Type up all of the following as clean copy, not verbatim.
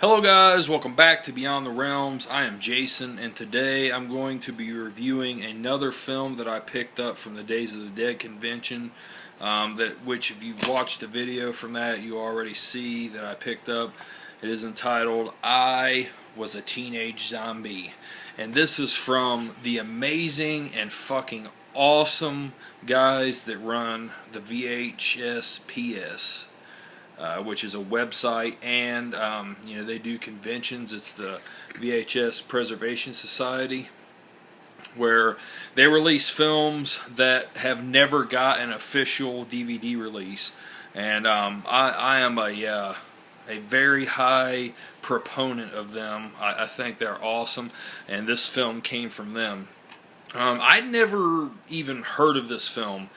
Hello guys, welcome back to Beyond the Realms. I am Jason, and today I'm going to be reviewing another film that I picked up from the Days of the Dead convention, which if you've watched the video from that, you already see that I picked up. It is entitled, I Was a Teenage Zombie. And this is from the amazing and fucking awesome guys that run the VHS-PS. Which is a website, and they do conventions. It's the VHS Preservation Society, where they release films that have never got an official DVD release. And I am a very high proponent of them. I think they're awesome, and this film came from them. I'd never even heard of this film.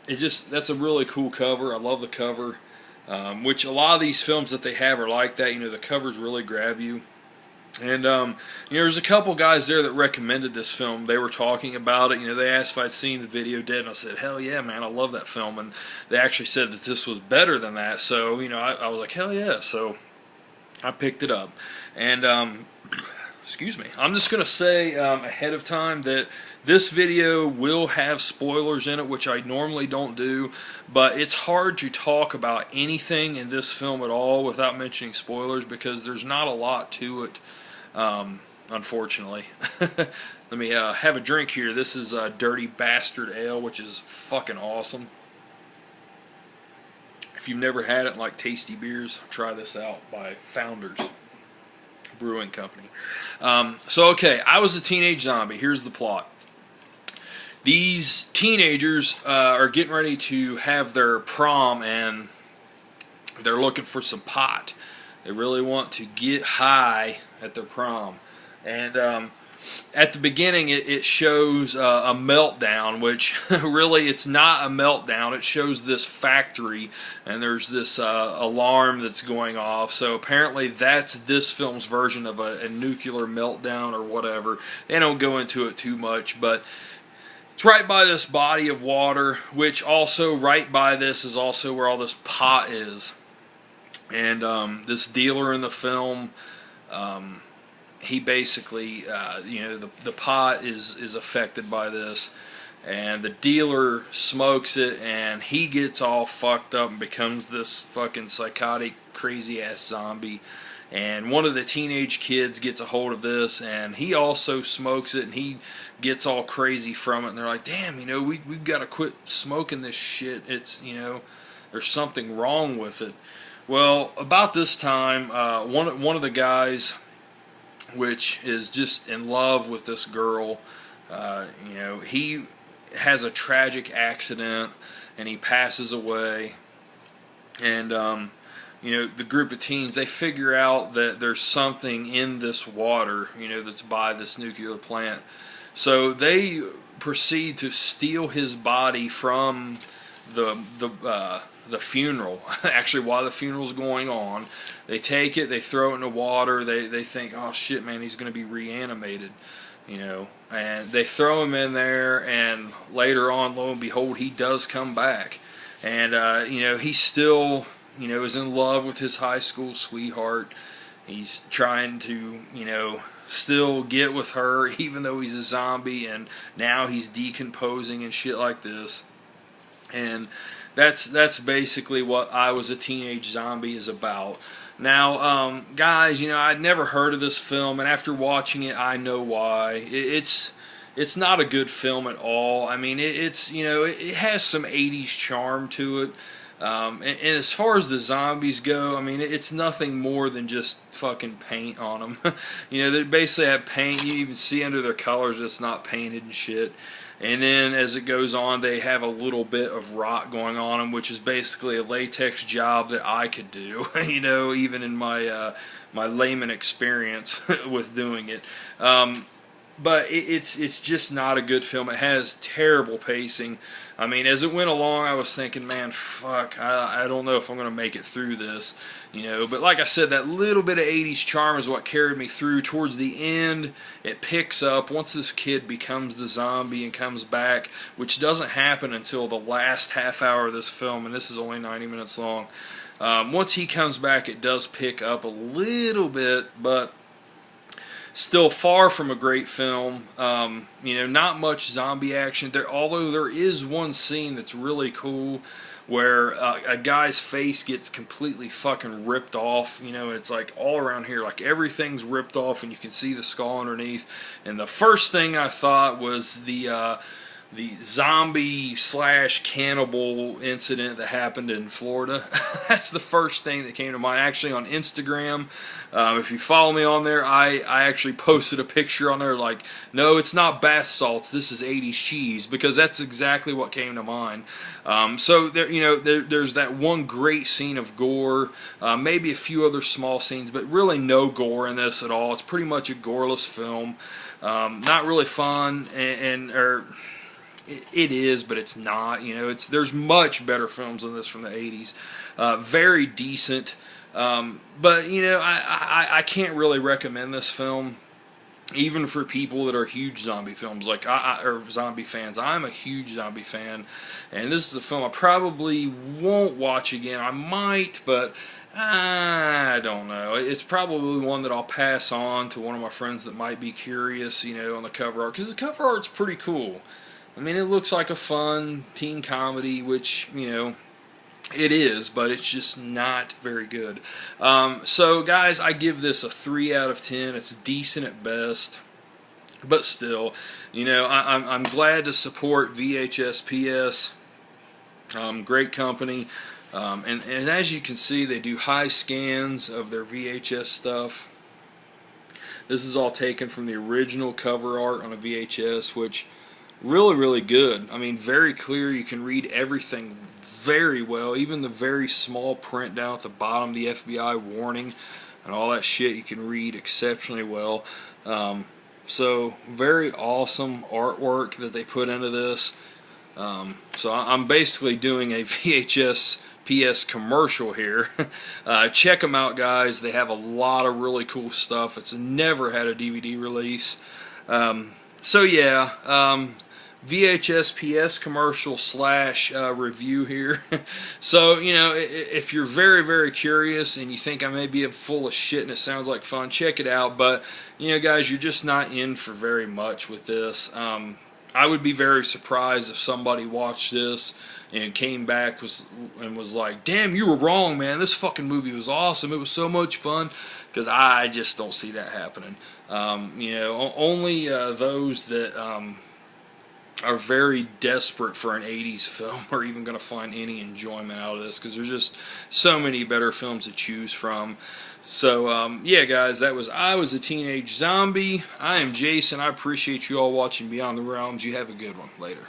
That's a really cool cover. I love the cover, which a lot of these films that they have are like that. The covers really grab you. And there's a couple guys there that recommended this film. They were talking about it. They asked if I'd seen the video Dead, and I said, hell yeah, man, I love that film. And they actually said that this was better than that. So I was like, hell yeah. So I picked it up, and excuse me, I'm just going to say ahead of time that this video will have spoilers in it, which I normally don't do, but it's hard to talk about anything in this film at all without mentioning spoilers, because there's not a lot to it, unfortunately. Let me have a drink here. This is Dirty Bastard Ale, which is fucking awesome. If you've never had it, like tasty beers, try this out by Founders Brewing Company. Okay, I was a teenage zombie. Here's the plot. These teenagers are getting ready to have their prom, and they're looking for some pot. They really want to get high at their prom. And at the beginning, it shows a meltdown, which really it's not a meltdown. It shows this factory, and there's this alarm that's going off. So apparently that's this film's version of a nuclear meltdown or whatever. They don't go into it too much, but it's right by this body of water, which also right by this is also where all this pot is. And this dealer in the film, he basically, the pot is affected by this, and the dealer smokes it, and he gets all fucked up and becomes this fucking psychotic, crazy-ass zombie. And one of the teenage kids gets a hold of this, and he also smokes it, and he gets all crazy from it. And they're like, damn, we've got to quit smoking this shit. It's, there's something wrong with it. Well, about this time, one of the guys, which is just in love with this girl, he has a tragic accident, and he passes away. And the group of teens, they figure out that there's something in this water, that's by this nuclear plant. So they proceed to steal his body from the funeral. Actually, while the funeral's going on, they take it, they throw it in the water. They think, oh shit, man, he's going to be reanimated, and they throw him in there, and later on, lo and behold, he does come back. And he's still is in love with his high school sweetheart. He's trying to, still get with her, even though he's a zombie, and now he's decomposing and shit like this. And that's basically what I Was a Teenage Zombie is about. Now, guys, I'd never heard of this film, and after watching it, I know why. It's not a good film at all. I mean, it has some 80s charm to it. And as far as the zombies go, I mean, it's nothing more than just fucking paint on them. They basically have paint. You even see under their colors it's not painted and shit. And then as it goes on, they have a little bit of rot going on them, which is basically a latex job that I could do, even in my my layman experience with doing it. but it's just not a good film. It has terrible pacing. I mean, as it went along, I was thinking, man, fuck, I don't know if I'm going to make it through this, you know. But like I said, that little bit of 80s charm is what carried me through. Towards the end, it picks up once this kid becomes the zombie and comes back, which doesn't happen until the last half hour of this film, and this is only 90 minutes long. Once he comes back, it does pick up a little bit, but still far from a great film. You know, not much zombie action there, although there is one scene that's really cool where a guy's face gets completely fucking ripped off. You know, it's like all around here, like everything's ripped off and you can see the skull underneath. And the first thing I thought was the zombie slash cannibal incident that happened in Florida. That's the first thing that came to mind. Actually, on Instagram, if you follow me on there, I actually posted a picture on there like, no, it's not bath salts, this is 80s cheese, because that's exactly what came to mind. So there, you know, there's that one great scene of gore, maybe a few other small scenes, but really no gore in this at all. It's pretty much a goreless film. Not really fun, or it is, but it's not. You know, there's much better films than this from the 80s. Very decent, but you know, I can't really recommend this film, even for people that are huge zombie films, like or zombie fans. I'm a huge zombie fan, and this is a film I probably won't watch again. I might, but I don't know. It's probably one that I'll pass on to one of my friends that might be curious, you know, on the cover art, because the cover art's pretty cool. I mean, it looks like a fun teen comedy, which, you know, it is, but it's just not very good. So, guys, I give this a 3 out of 10. It's decent at best, but still, you know, I'm glad to support VHS PS. Great company. And as you can see, they do high scans of their VHS stuff. This is all taken from the original cover art on a VHS, which really, really good. I mean, very clear. You can read everything very well. Even the very small print down at the bottom, the FBI warning and all that shit, you can read exceptionally well. So, very awesome artwork that they put into this. So I'm basically doing a VHS PS commercial here. Check them out, guys. They have a lot of really cool stuff. It's never had a DVD release. So yeah, VHS PS commercial / review here. So, you know, if you're very, very curious and you think I may be full of shit and it sounds like fun, check it out. But, you know, guys, you're just not in for very much with this. I would be very surprised if somebody watched this and came back and was like, damn, you were wrong, man. This fucking movie was awesome. It was so much fun. Because I just don't see that happening. You know, only those that are very desperate for an 80s film are even going to find any enjoyment out of this, because there's just so many better films to choose from. So, yeah, guys, I Was a Teenage Zombie. I am Jason. I appreciate you all watching Beyond the Realms. You have a good one. Later.